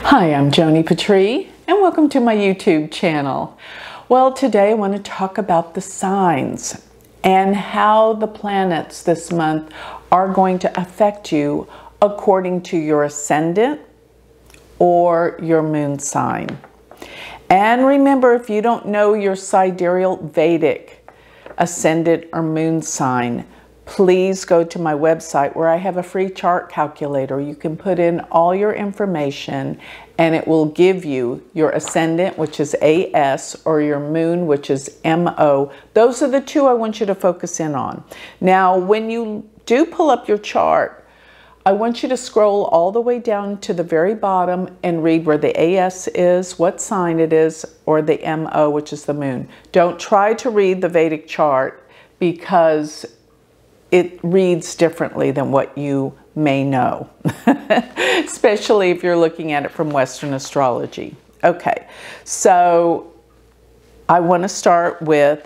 Hi, I'm Joni Patry, and welcome to my YouTube channel. Well, today I want to talk about the signs and how the planets this month are going to affect you according to your ascendant or your moon sign. And remember, if you don't know your sidereal Vedic ascendant or moon sign, please go to my website where I have a free chart calculator. You can put in all your information and it will give you your ascendant, which is AS, or your moon, which is MO. Those are the two I want you to focus in on. Now, when you do pull up your chart, I want you to scroll all the way down to the very bottom and read where the AS is, what sign it is, or the MO, which is the moon. Don't try to read the Vedic chart because it reads differently than what you may know, especially if you're looking at it from Western astrology. Okay, so I want to start with,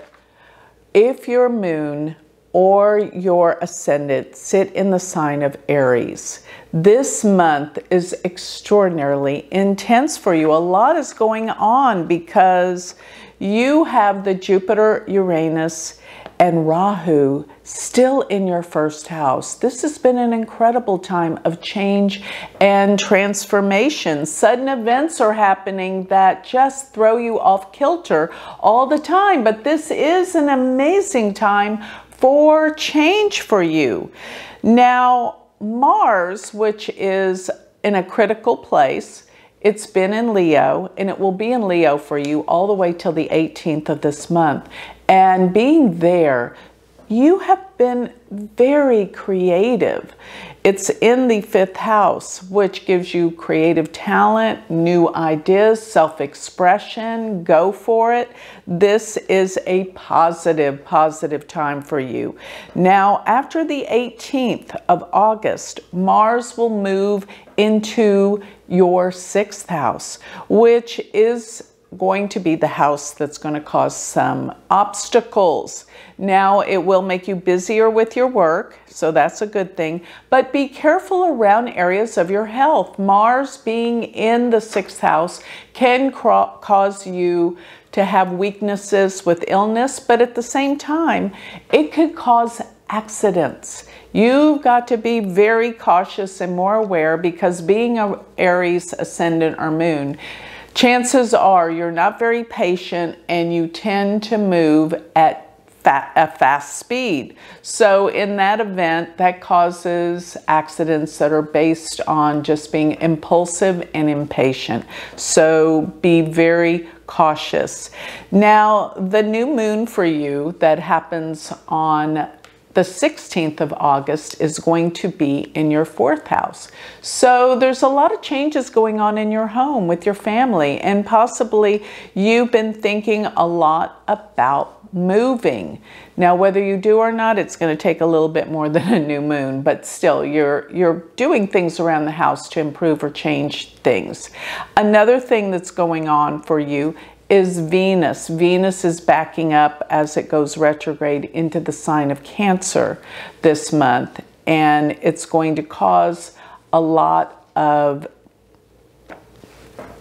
if your moon or your ascendant sit in the sign of Aries, this month is extraordinarily intense for you. A lot is going on because you have the Jupiter, Uranus, and Rahu still in your first house. This has been an incredible time of change and transformation. Sudden events are happening that just throw you off kilter all the time, but this is an amazing time for change for you. Now, Mars, which is in a critical place, it's been in Leo, and it will be in Leo for you all the way till the 18th of this month. And being there, you have been very creative. It's in the 5th house, which gives you creative talent, new ideas, self-expression. Go for it. This is a positive time for you. Now, after the 18th of August, Mars will move into your 6th house, which is going to be the house that's going to cause some obstacles. Now, it will make you busier with your work, so that's a good thing, but be careful around areas of your health. Mars being in the 6th house can cause you to have weaknesses with illness, but at the same time, it could cause accidents. You've got to be very cautious and more aware, because being an Aries ascendant or moon, chances are you're not very patient and you tend to move at a fast speed. So in that event, that causes accidents that are based on just being impulsive and impatient. So be very cautious. Now, the new moon for you that happens on the 16th of August is going to be in your 4th house. So there's a lot of changes going on in your home with your family, and possibly you've been thinking a lot about moving. Now, whether you do or not, it's going to take a little bit more than a new moon, but still you're doing things around the house to improve or change things. Another thing that's going on for you is Venus. Venus is backing up as it goes retrograde into the sign of Cancer this month, and it's going to cause a lot of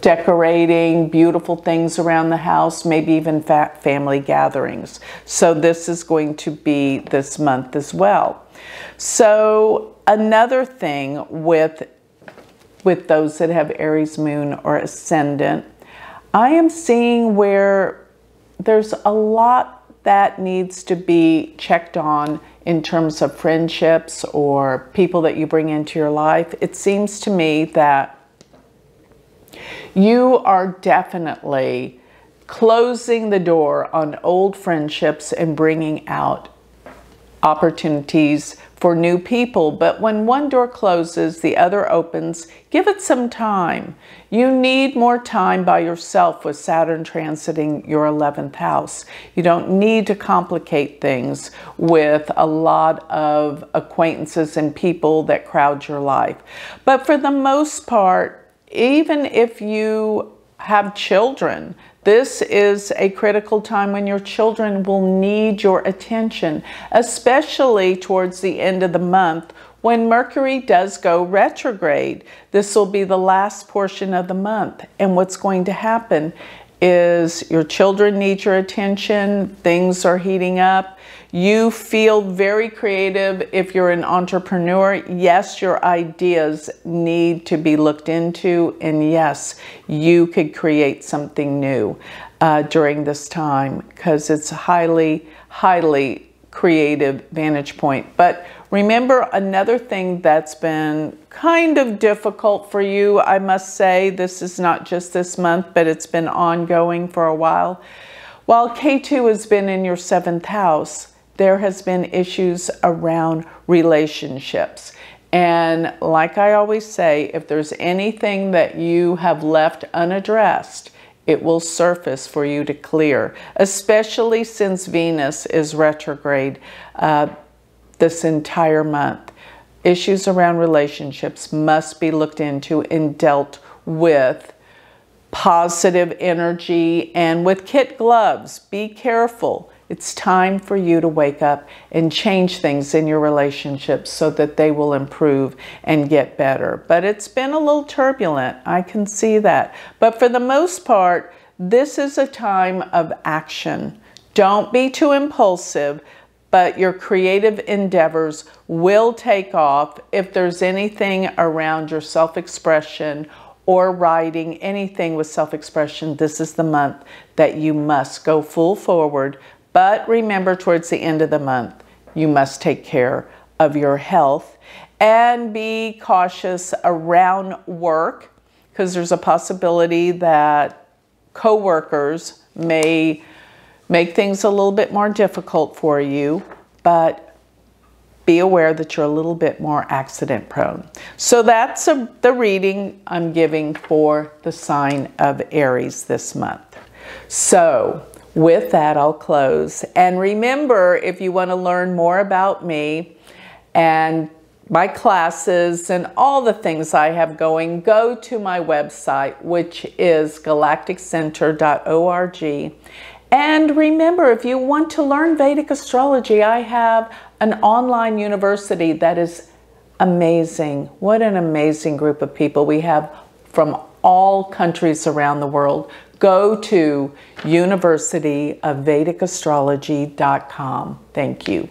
decorating, beautiful things around the house, maybe even family gatherings. So this is going to be this month as well. So another thing with those that have Aries moon or ascendant, I am seeing where there's a lot that needs to be checked on in terms of friendships or people that you bring into your life. It seems to me that you are definitely closing the door on old friendships and bringing out opportunities for new people. But when one door closes, the other opens. Give it some time. You need more time by yourself with Saturn transiting your 11th house. You don't need to complicate things with a lot of acquaintances and people that crowd your life. But for the most part, even if you have children, this is a critical time when your children will need your attention, especially towards the end of the month when Mercury does go retrograde. This will be the last portion of the month. And what's going to happen is your children need your attention, things are heating up. You feel very creative if you're an entrepreneur. Yes, your ideas need to be looked into, and yes, you could create something new during this time because it's a highly creative vantage point. But remember, another thing that's been kind of difficult for you, I must say, this is not just this month, but it's been ongoing for a while. While K2 has been in your 7th house, there has been issues around relationships. And like I always say, if there's anything that you have left unaddressed, it will surface for you to clear, especially since Venus is retrograde this entire month. Issues around relationships must be looked into and dealt with positive energy and with kid gloves. Be careful. It's time for you to wake up and change things in your relationships so that they will improve and get better. But it's been a little turbulent. I can see that. But for the most part, this is a time of action. Don't be too impulsive, but your creative endeavors will take off. If there's anything around your self-expression or writing, anything with self-expression, this is the month that you must go full forward. But remember, towards the end of the month, you must take care of your health and be cautious around work, because there's a possibility that co-workers may make things a little bit more difficult for you, but be aware that you're a little bit more accident prone. So that's the reading I'm giving for the sign of Aries this month. So with that, I'll close. And remember, if you want to learn more about me and my classes and all the things I have going, go to my website, which is galacticcenter.org. And remember, if you want to learn Vedic astrology, I have an online university that is amazing. What an amazing group of people we have from all countries around the world. Go to universityofvedicastrology.com. Thank you.